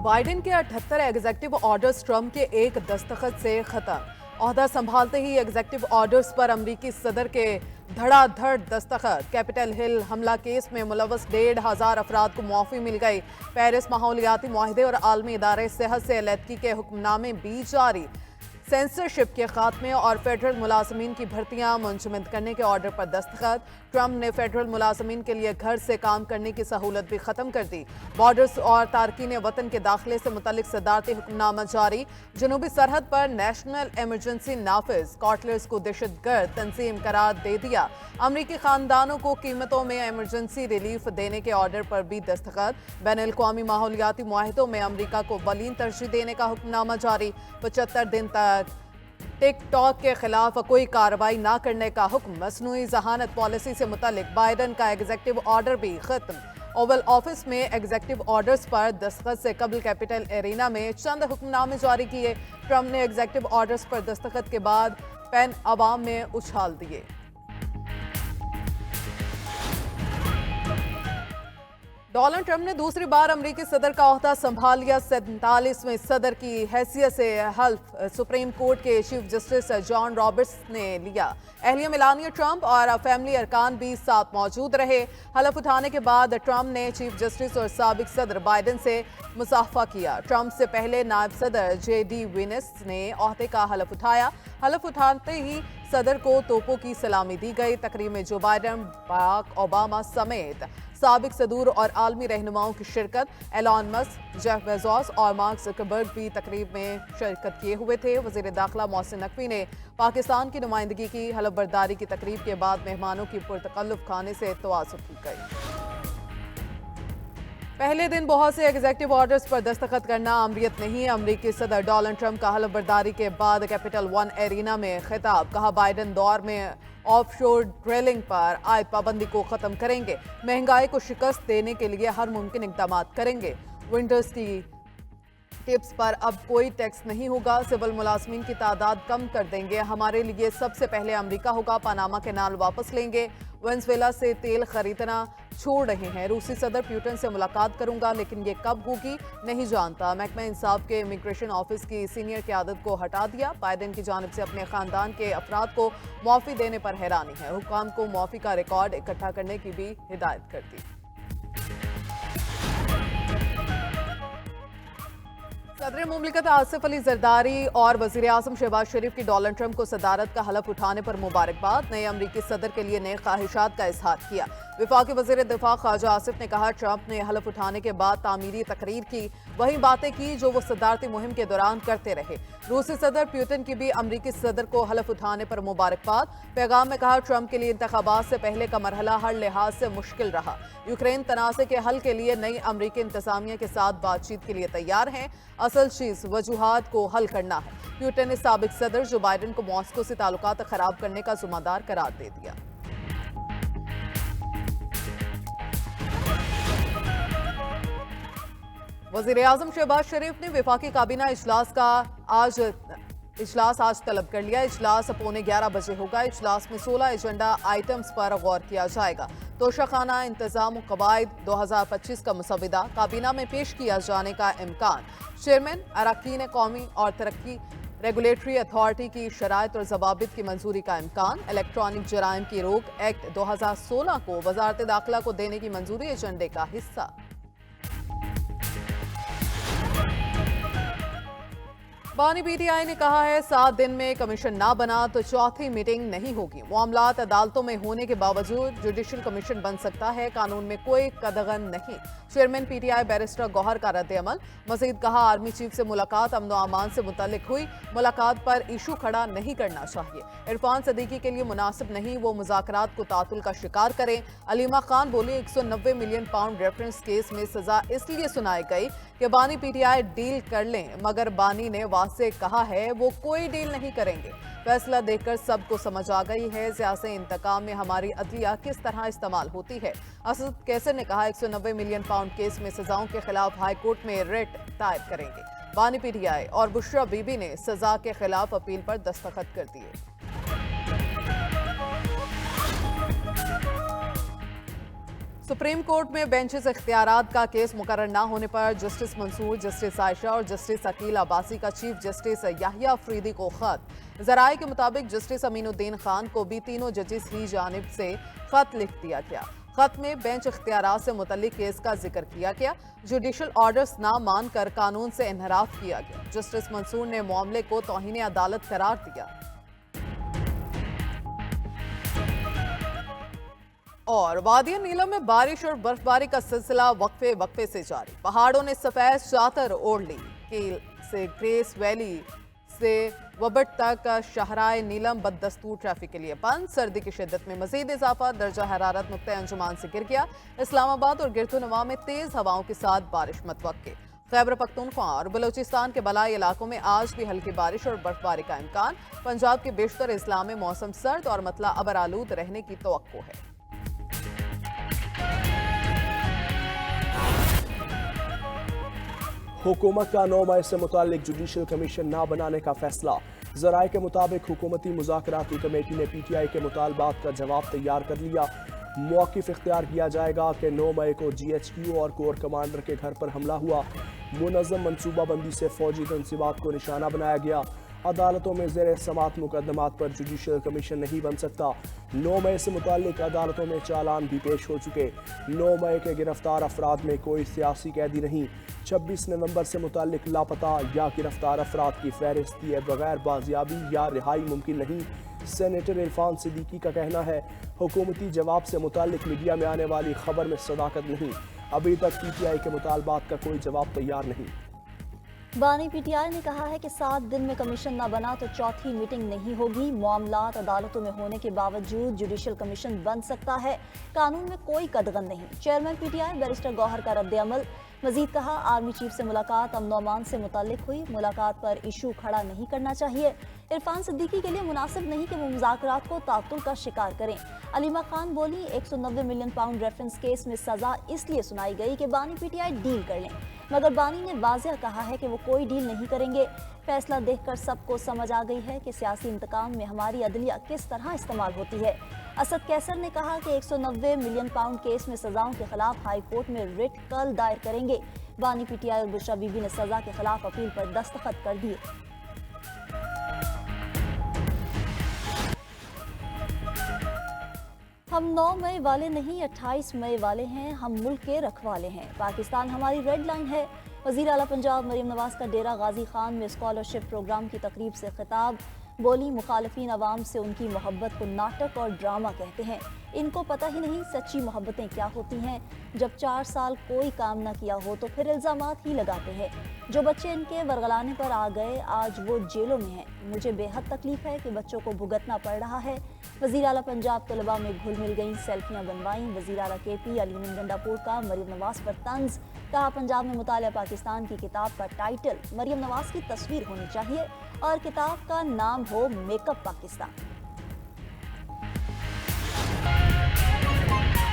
Biden के 78 executive orders Trump के एक दस्तखत से खत्म। ओहदा संभालते ही एग्जेक्टिव ऑर्डर्स पर अमरीकी सदर के धड़ाधड़ दस्तखत। कैपिटल हिल हमला केस में मुलव्वस 1,500 अफराद को मुआफ़ी मिल गई। पेरिस माहौलियाती मुआहदे और आलमी इदारे सेहत से अलहदगी के हुक्मनामे भी जारी। सेंसरशिप के खात्मे और फेडरल मुलाजमीन की भर्तियां मुंजमद करने के ऑर्डर पर दस्तखत। ट्रंप ने फेडरल मुलाजमीन के लिए घर से काम करने की सहूलत भी खत्म कर दी। बॉर्डर्स और तारकीन वतन के दाखिले से मुतल्लिक सदारती हुक्मनामा जारी। जनूबी सरहद पर नेशनल इमरजेंसी नाफिज। कॉटलर्स को दहशतगर्द तंजीम करार दे दिया। अमरीकी खानदानों को कीमतों में इमरजेंसी रिलीफ देने के ऑर्डर पर भी दस्तखत। बैनुल अक़वामी माहौलियाती मुआहिदों में अमरीका को बलीन तरजीह देने का हुक्मनामा जारी। 75 दिन तक टिक टॉक के खिलाफ कोई कार्रवाई न करने का हुक्म। मसनूई जहानत पॉलिसी से मुतल्लिक बाइडेन का एग्जेक्टिव ऑर्डर भी खत्म। ओवल ऑफिस में एग्जेक्टिव ऑर्डर्स पर दस्तखत से कबल कैपिटल एरिना में चंद हुक्मनामे जारी किए। ट्रंप ने एग्जेक्टिव ऑर्डर्स पर दस्तखत के बाद पेन अवाम में उछाल दिए। डोनाल्ड ट्रंप ने दूसरी बार अमरीकी सदर का ओहदा संभाल लिया। 47वें सदर की हैसियत से हल्फ सुप्रीम कोर्ट के चीफ जस्टिस जॉन रॉबर्ट्स ने लिया। अहलिया मेलानिया ट्रंप और फैमिली अरकान भी साथ मौजूद रहे। हलफ उठाने के बाद ट्रंप ने चीफ जस्टिस और साबिक सदर बाइडेन से मुसाफा किया। ट्रंप से पहले नायब सदर JD Vance ने ओहदे का हलफ उठाया। हलफ उठाते ही सदर को तोपों की सलामी दी गई। तकरीब में जो बाइडेन, बराक ओबामा समेत साबिक सदूर और आलमी रहनुमाओं की शिरकत। एलन मस्क, जेफ बेजोस और मार्क ज़करबर्ग भी तकरीब में शिरकत किए हुए थे। वज़ीर दाखिला मोहसिन नकवी ने पाकिस्तान की नुमाइंदगी की। हलफ बर्दारी की तकरीब के बाद मेहमानों की पुरतकल्लुफ़ खाने से तवाज़ुन की गई। पहले दिन बहुत से एग्जेक्टिव ऑर्डर्स पर दस्तखत करना अमरियत नहीं। अमरीकी सदर डोनाल्ड ट्रंप का हलफ बर्दारी के बाद कैपिटल वन एरिना में खिताब। कहा बाइडेन दौर में ऑफशोर ड्रिलिंग पर आयद पाबंदी को खत्म करेंगे। महंगाई को शिकस्त देने के लिए हर मुमकिन इक़दाम करेंगे। विंटर्स की टिप्स पर अब कोई टैक्स नहीं होगा। सिविल मुलाजमीन की तादाद कम कर देंगे। हमारे लिए सबसे पहले अमेरिका होगा। पनामा कैनाल वापस लेंगे। वेनेजुएला से तेल खरीदना छोड़ रहे हैं। रूसी सदर पुतिन से मुलाकात करूंगा, लेकिन ये कब होगी नहीं जानता। महकमा इंसाफ के इमिग्रेशन ऑफिस की सीनियर क़यादत को हटा दिया। बाइडेन की जानिब से अपने खानदान के अफराद को मुआफ़ी देने पर हैरानी है। हुक्काम को मुआफ़ी का रिकॉर्ड इकट्ठा करने की भी हिदायत कर दी। सदर मुमलिकत आसिफ अली जरदारी और वज़ीर आज़म शहबाज शरीफ की डोनाल्ड ट्रंप को सदारत का हलफ उठाने पर मुबारकबाद। नए अमरीकी सदर के लिए नए ख्वाहिशात का इजहार किया। वफाकी वज़ीर दिफा ख्वाजा आसिफ ने कहा ट्रंप ने हलफ उठाने के बाद तामीरी तकरीर की, वही बातें की जो वो सदारती मुहिम के दौरान करते रहे। रूसी सदर पुतिन की भी अमरीकी सदर को हलफ उठाने पर मुबारकबाद। पैगाम में कहा ट्रंप के लिए इंतखाबात से पहले का मरहला हर लिहाज से मुश्किल रहा। यूक्रेन तनाज़े के हल के लिए नई अमरीकी इंतजामिया के साथ बातचीत के लिए तैयार हैं। असल चीज वजूहात को हल करना है। पुतिन ने साबिक सदर जो बाइडेन को मॉस्को से ताल्लुकात खराब करने का जिम्मेदार करार दे दिया। वज़ीर आज़म शहबाज शरीफ ने वफाकी काबीना इजलास आज तलब कर लिया। इजलास 11:15 बजे होगा। इजलास में 16 एजेंडा आइटम्स पर गौर किया जाएगा। तोशाखाना इंतजाम कवायद 2025 का मुसविदा काबीना में पेश किया जाने का इम्कान। चेयरमैन अरकान कौमी और तरक्की रेगुलेटरी अथॉरिटी की शराइत और जवाबित की मंजूरी का इम्कान। इलेक्ट्रॉनिक जराइम की रोक एक्ट 2016 को वजारत दाखिला को देने की मंजूरी एजेंडे का हिस्सा। बानी PTI ने कहा है 7 दिन में कमीशन ना बना तो चौथी मीटिंग नहीं होगी। मामलात अदालतों में होने के बावजूद जुडिशल कमीशन बन सकता है। कानून में कोई कदगन नहीं। चेयरमैन PTI बैरिस्टर गौहर का रद्द अमल। मजीद कहा आर्मी चीफ से मुलाकात अमन व अमान से मुतल्लिक हुई। मुलाकात पर इशू खड़ा नहीं करना चाहिए। इरफान सदीकी के लिए मुनासिब नहीं वो मुज़ाकरात को तातुल का शिकार करें। अलीमा खान बोली 190 मिलियन पाउंड रेफरेंस केस में सजा इसलिए सुनाई गई कि बानी PTI डील कर लें, मगर बानी ने वाज़े कहा है वो कोई डील नहीं करेंगे। फैसला देखकर सबको समझ आ गई है सियासी इंतकाम में हमारी अदलिया किस तरह इस्तेमाल होती है। असद कैसर ने कहा 190 मिलियन पाउंड केस में सजाओं के खिलाफ हाई कोर्ट में रिट दायर करेंगे। बानी PTI और बुशरा बीबी ने सजा के खिलाफ अपील पर दस्तखत कर दिए। सुप्रीम कोर्ट में बेंचेस इख्तियारात का केस मुकर्रर न होने पर जस्टिस मंसूर, जस्टिस आयशा और जस्टिस अकील अब्बासी का चीफ जस्टिस याहिया अफरीदी को खत। जराये के मुताबिक जस्टिस अमीनुद्दीन खान को भी तीनों जजेस की जानिब से खत लिख दिया गया। खत में बेंच इख्तियारात से मुतल्लिक केस का जिक्र किया गया। जुडिशल ऑर्डर्स ना मानकर कानून से इनहराफ किया गया। जस्टिस मंसूर ने मामले को तौहीन अदालत करार दिया। और वादिया नीलम में बारिश और बर्फबारी का सिलसिला वक्फे वक्फे से जारी। पहाड़ों ने सफेद चादर ओढ़ ली। कील से ग्रेस वैली से वबट तक शाहराए नीलम बददस्तूर ट्रैफिक के लिए बंद। सर्दी की शिद्दत में मजीद इजाफा, दर्जा हरारत नुक्ते अंजुमान से गिर गया। इस्लामाबाद और गिरतुनवा में तेज हवाओं के साथ बारिश मतवक्के। खैबर पख्तूनख्वा और बलूचिस्तान के बलाई इलाकों में आज भी हल्की बारिश और बर्फबारी का इम्कान। पंजाब के बेशतर अजला में मौसम सर्द और मतला अबरालूद रहने की तवक्को है। हुकूमत का 9 मई से मुतालिक जुडिशल कमीशन ना बनाने का फैसला। जराये के मुताबिक हुकूमती मुज़ाकराती कमेटी ने PTI के मुतालबात का जवाब तैयार कर लिया। मौक़िफ़ इख्तियार किया जाएगा कि 9 मई को GHQ और कोर कमांडर के घर पर हमला हुआ। मुनज़्ज़म मनसूबाबंदी से फौजी तनसीबात को निशाना बनाया गया। अदालतों में ज़ेर समात मुकदमात पर जुडिशल कमीशन नहीं बन सकता। 9 मई से मुतालिक अदालतों में चालान भी पेश हो चुके। 9 मई के गिरफ्तार अफराद में कोई सियासी कैदी नहीं। 26 नवंबर से मुतालिक लापता या गिरफ्तार अफराद की फहरिस्त दिए बगैर बाजियाबी या रिहाई मुमकिन नहीं। सेनेटर इरफान सिद्दीकी का कहना है, हुकूमती जवाब से मुतालिक मीडिया में आने वाली खबर में सदाकत नहीं। अभी तक PTI के मुतालबात का कोई जवाब तैयार नहीं। बानी PTI ने कहा है कि 7 दिन में कमीशन न बना तो चौथी मीटिंग नहीं होगी। मामलात अदालतों में होने के बावजूद जुडिशल कमीशन बन सकता है। कानून में कोई कदगन नहीं। चेयरमैन PTI बैरिस्टर गौहर का रद्द-ए-अमल। मजीद कहा, आर्मी चीफ से मुलाकात अमन व अमान से मुताल्लिक हुई। मुलाकात पर इशू खड़ा नहीं करना चाहिए। इरफान सिद्दीकी के लिए मुनासिब नहीं कि वो मुज़ाकरात को तातुल का शिकार करें। अलीमा खान बोली, 190 मिलियन पाउंड रेफरेंस केस में सजा इसलिए सुनाई गई कि बानी PTI डील कर लें, मगर बानी ने वाज़ेह कहा है कि वो कोई डील नहीं करेंगे। फैसला देखकर सबको समझ आ गई है कि सियासी इंतकाम में हमारी अदलिया किस तरह इस्तेमाल होती है। असद कैसर ने कहा कि 190 मिलियन पाउंड केस में सजाओं के खिलाफ हाई कोर्ट में रिट कल दायर करेंगे। बानी PTI और बुशरा बीबी ने सजा के खिलाफ अपील पर दस्तखत कर दिए। हम 9 मई वाले नहीं, 28 मई वाले हैं। हम मुल्क के रखवाले हैं। पाकिस्तान हमारी रेड लाइन है। वज़ीर आला पंजाब मरीम नवाज का डेरा गाजी खान में स्कॉलरशिप प्रोग्राम की तकरीब से खिताब। बोली, मुखालिफिन अवाम से उनकी मोहब्बत को नाटक और ड्रामा कहते हैं। इनको पता ही नहीं सच्ची मोहब्बतें क्या होती हैं। जब 4 साल कोई काम ना किया हो तो फिर इल्ज़ामात ही लगाते हैं। जो बच्चे इनके वरगलाने पर आ गए आज वो जेलों में हैं। मुझे बेहद तकलीफ है कि बच्चों को भुगतना पड़ रहा है। वज़ीर आला पंजाब तलबा में घुल मिल गई, सेल्फियाँ बनवाईं। वज़ीर आला KP अलीम गंडापुर का मरीम नवाज पर तंज। कहा, पंजाब में मुतालिया पाकिस्तान की किताब का टाइटल मरीम नवाज की तस्वीर होनी चाहिए और किताब का नाम हो मेकअप पाकिस्तान।